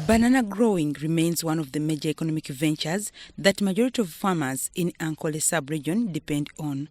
Banana growing remains one of the major economic ventures that majority of farmers in Ankole sub-region depend on.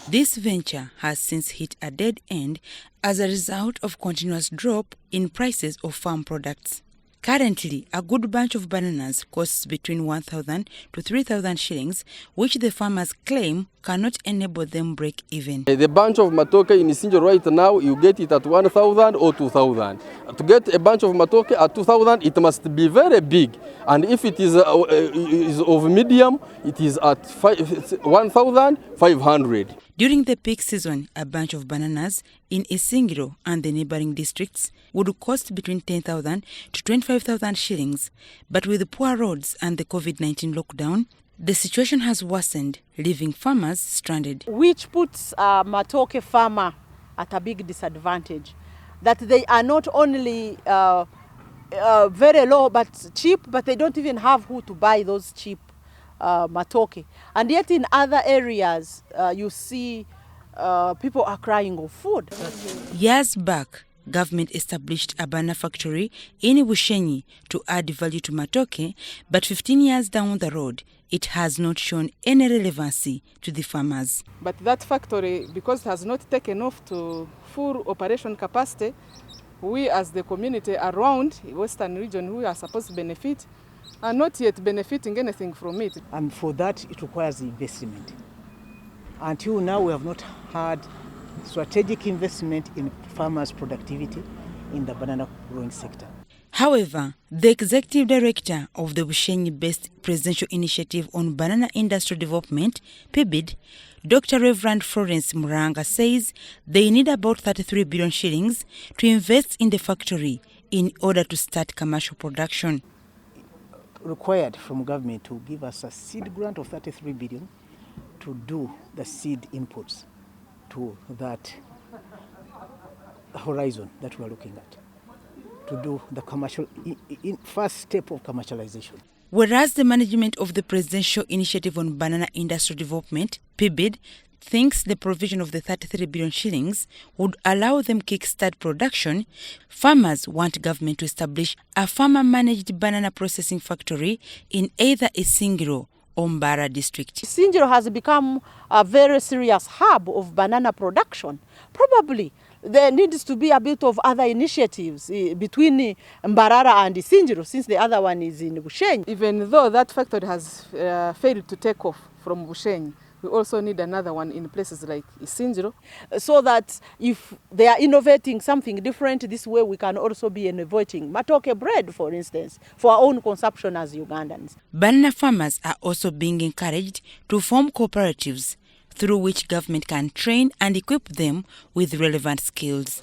This venture has since hit a dead end as a result of continuous drop in prices of farm products. Currently, a good bunch of bananas costs between 1,000 to 3,000 shillings, which the farmers claim cannot enable them break even. The bunch of Matooke in Isingiro right now, you get it at 1,000 or 2,000. To get a bunch of Matooke at 2,000, it must be very big. And if it is of medium, it is at 1,500. During the peak season, a bunch of bananas in Isingiro and the neighboring districts would cost between 10,000 to 25,000 shillings. But with poor roads and the COVID-19 lockdown, the situation has worsened, leaving farmers stranded. Which puts a Matooke farmer at a big disadvantage. That they are not only very low but cheap, but they don't even have who to buy those cheap Matooke. And yet in other areas, you see people are crying of food. Years back, government established a banana factory in Bushenyi to add value to Matooke, but 15 years down the road, it has not shown any relevancy to the farmers. But that factory, because it has not taken off to full operation capacity, we as the community around the Western region who are supposed to benefit are not yet benefiting anything from it. And for that, it requires investment. Until now, we have not had strategic investment in farmers' productivity in the banana growing sector. However, the executive director of the Bushenyi-based Presidential Initiative on Banana Industry Development, PIBID, Dr. Reverend Florence Mbarara, says they need about 33 billion shillings to invest in the factory in order to start commercial production. Required from government to give us a seed grant of 33 billion to do the seed inputs to that horizon that we are looking at, to do the commercial first step of commercialization. Whereas the management of the Presidential Initiative on Banana Industry Development, PIBID, thinks the provision of the 33 billion shillings would allow them kickstart production, farmers want government to establish a farmer-managed banana processing factory in either Isingiro or Mbarara district. Isingiro has become a very serious hub of banana production. Probably there needs to be a bit of other initiatives between Mbarara and Isingiro, since the other one is in Bushenyi. Even though that factory has failed to take off from Bushenyi, we also need another one in places like Isingiro. So that if they are innovating something different, this way we can also be innovating Matooke bread, for instance, for our own consumption as Ugandans. Banana farmers are also being encouraged to form cooperatives through which government can train and equip them with relevant skills.